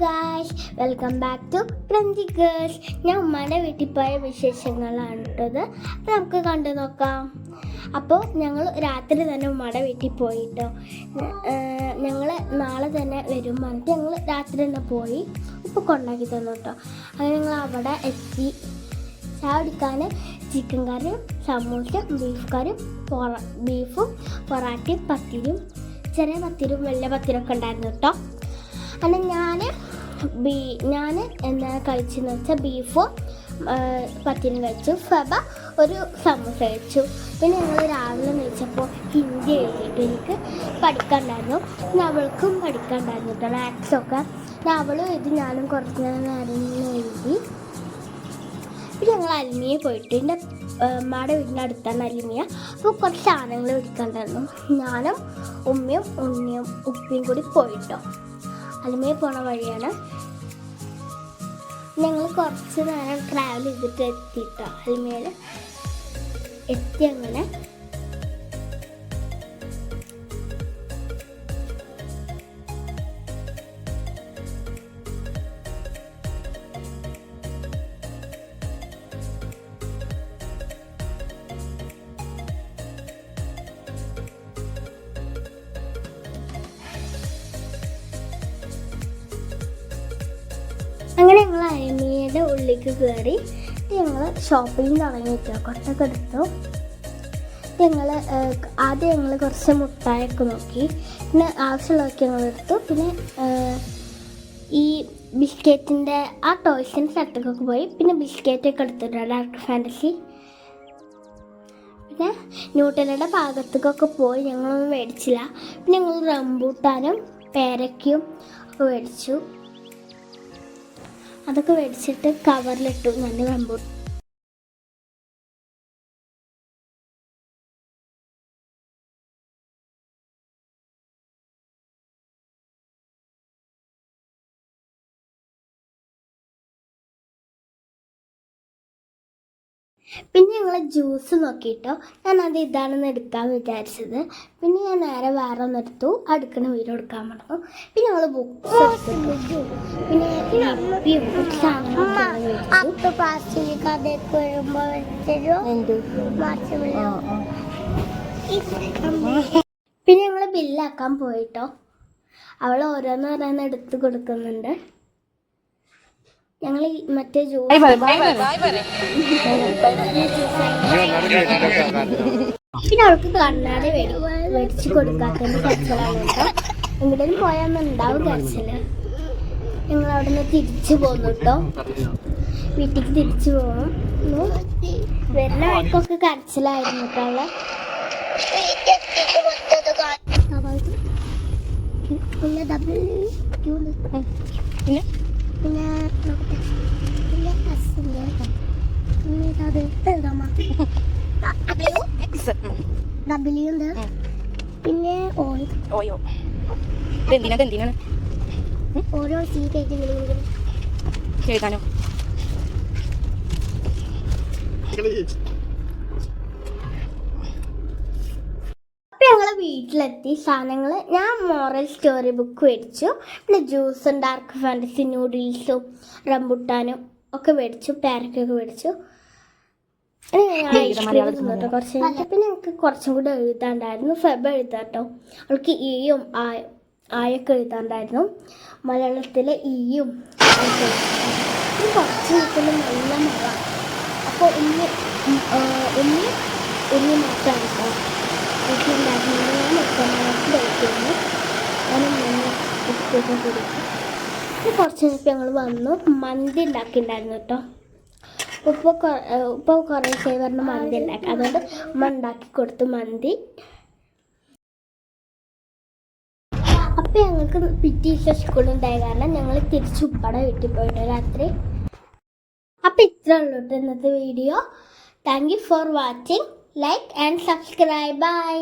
Guys, welcome back to crunchy girls. ഞാൻ ഉമ്മാൻ്റെ വീട്ടിൽ പോയ വിശേഷങ്ങളാണ് കേട്ടത്. അപ്പോൾ നമുക്ക് കണ്ടു നോക്കാം. അപ്പോൾ ഞങ്ങൾ രാത്രി തന്നെ ഉമ്മയുടെ വീട്ടിൽ പോയിട്ടോ. ഞങ്ങൾ നാളെ തന്നെ വരും പറഞ്ഞിട്ട് ഞങ്ങൾ രാത്രി തന്നെ പോയി ഇപ്പോൾ കൊണ്ടാക്കി തന്നു കേട്ടോ. അങ്ങനെ ഞങ്ങൾ അവിടെ എത്തി. ചായ കുടിക്കാൻ ചിക്കൻ കറിയും സമൂസ ബീഫ് കറിയും ബീഫും പൊറാട്ടയും പത്തിരിയും ചെറിയ പത്തിരും വലിയ പത്തിരൊക്കെ ഉണ്ടായിരുന്നു കേട്ടോ. അങ്ങനെ ഞാൻ എന്താ കഴിച്ചെന്ന് വെച്ചാൽ ബീഫും പത്തിനും കഴിച്ചു. ഫബ ഒരു സമൂസ കഴിച്ചു. പിന്നെ ഞങ്ങൾ രാവിലെ കഴിച്ചപ്പോൾ ഹിന്ദി എഴുതിയിട്ട് എനിക്ക് പഠിക്കാനുണ്ടായിരുന്നു. പിന്നെ അവൾക്കും പഠിക്കാനുണ്ടായിരുന്നു കേട്ടോ മാത്സൊക്കെ. അവളും എഴുതി, ഞാനും കുറച്ച് നേരം എഴുതി. പിന്നെ ഞങ്ങൾ അലിമിയെ പോയിട്ട് എൻ്റെ ഉമ്മയുടെ വീടിൻ്റെ അടുത്താണ് അലിമിയ. അപ്പോൾ കുറച്ച് സാധനങ്ങൾ മേടിക്കാനുണ്ടായിരുന്നു. ഞാനും ഉമ്മയും ഉണ്ണിയും ഉപ്പിയും കൂടി പോയിട്ടോ. അലിമയിൽ പോണ വഴിയാണ്. ഞങ്ങൾ കുറച്ച് നേരം ട്രാവൽ ചെയ്തിട്ട് എത്തിയിട്ടോ. അലിമയിൽ എത്തി. അങ്ങനെ ഞങ്ങൾ അലിമയുടെ ഉള്ളിലേക്ക് കയറി. ഞങ്ങൾ ഷോപ്പിംഗ് തുടങ്ങിയിട്ടോ. കൊട്ടൊക്കെ എടുത്തു. ആദ്യം ഞങ്ങൾ കുറച്ച് മുട്ടായൊക്കെ നോക്കി. പിന്നെ ആവശ്യമുള്ളതൊക്കെ ഞങ്ങൾ എടുത്തു. പിന്നെ ഈ ബിസ്ക്കറ്റിൻ്റെ ആ ടോയ്സിൻ്റെ സ്ഥലത്തേക്കൊക്കെ പോയി. പിന്നെ ബിസ്ക്കറ്റൊക്കെ എടുത്തിട്ടുണ്ട്, ഡാർക്ക് ഫാൻറ്റസി. പിന്നെ ന്യൂട്ടലയുടെ ഭാഗത്തേക്കൊക്കെ പോയി. ഞങ്ങളൊന്നും മേടിച്ചില്ല. പിന്നെ ഞങ്ങൾ റംബൂട്ടാനും പേരയ്ക്കും ഒക്കെ മേടിച്ചു. അതൊക്കെ മേടിച്ചിട്ട് കവറിലിട്ടു. നല്ല റംബൂട്ടാൻ പിന്നെ ഞങ്ങൾ ജ്യൂസ് നോക്കിയിട്ടോ. ഞാനത് ഇതാണെന്ന് എടുക്കാൻ വിചാരിച്ചത്. പിന്നെ ഞാൻ നേരെ വേറെ ഒന്നെടുത്തു. അടുക്കണ വീഡിയോ എടുക്കാൻ പറഞ്ഞു. പിന്നെ ഞങ്ങൾ ബുക്സ് എടുത്തു. പിന്നെ പിന്നെ ഞങ്ങൾ ബില്ലാക്കാൻ പോയിട്ടോ. അവൾ ഓരോന്ന് എടുത്ത് കൊടുക്കുന്നുണ്ട്. ഞങ്ങൾ മറ്റേ ജ്യൂസ് പിന്നെ അവൾക്ക് കണ്ണാടി മേടിച്ച് കൊടുക്കാത്തതിൻ്റെ കരച്ചിലാണ് കേട്ടോ. എങ്ങോട്ടും പോയാന്നുണ്ടാവും കരച്ചില്. ഞങ്ങൾ അവിടെ നിന്ന് തിരിച്ചു പോന്നു കേട്ടോ. വീട്ടിലേക്ക് തിരിച്ചു പോകും. വരുന്ന വഴിക്കൊക്കെ കരച്ചിലായിരുന്നു കേട്ടോ അവളെ. പിന്നെ പിന്നെ ഓരോ സീറ്റായിട്ട് കേൾക്കാനോ. ഞങ്ങൾ വീട്ടിലെത്തി. സാധനങ്ങൾ ഞാൻ മോറൽ സ്റ്റോറി ബുക്ക് മേടിച്ചു. പിന്നെ ജ്യൂസും ഡാർക്ക് ഫാൻറ്റസി നൂഡിൽസും റംബുട്ടാനും ഒക്കെ മേടിച്ചു. പാരക്കൊക്കെ മേടിച്ചു. ഐസ്ക്രീം തിന്നിട്ടോ കുറച്ച് കഴിഞ്ഞിട്ട്. പിന്നെ ഞങ്ങൾക്ക് കുറച്ചും കൂടെ എഴുതാണ്ടായിരുന്നു. ഫെബ എഴുതാട്ടോ. അവൾക്ക് ഈയും ആയൊക്കെ എഴുതാണ്ടായിരുന്നു. മലയാളത്തിലെ ഈയും കുറച്ച് നിൽക്കുന്ന നല്ല മഴ. അപ്പോൾ ഉണ്ണി മാത്രമാണ് കേട്ടോ വീട്ടിലുണ്ടാക്കുന്നത്. ഞാൻ മലയാളത്തിൽ കഴിക്കുന്നു. അതിന് ഉപ്പൊക്കെ കുടിക്കും. പിന്നെ കുറച്ച് കഴിഞ്ഞപ്പോൾ ഞങ്ങൾ വന്നു. മന്തി ഉണ്ടാക്കിയിട്ടുണ്ടായിരുന്നു കേട്ടോ. ഉപ്പ കുറേ സേവറിന് മന്തി ഉണ്ടാക്കി. അതുകൊണ്ട് ഉമ്മ ഉണ്ടാക്കി കൊടുത്തു മന്തി. അപ്പം ഞങ്ങൾക്ക് പിറ്റേ ദിവസം സ്കൂളുണ്ടായ കാരണം ഞങ്ങൾ തിരിച്ച് ഉപ്പയുടെ വീട്ടിൽ പോയിട്ട് രാത്രി. അപ്പം ഇത്രേ ഉള്ളൂ ഇന്നത്തെ video. Thank you for watching. Like and subscribe. By.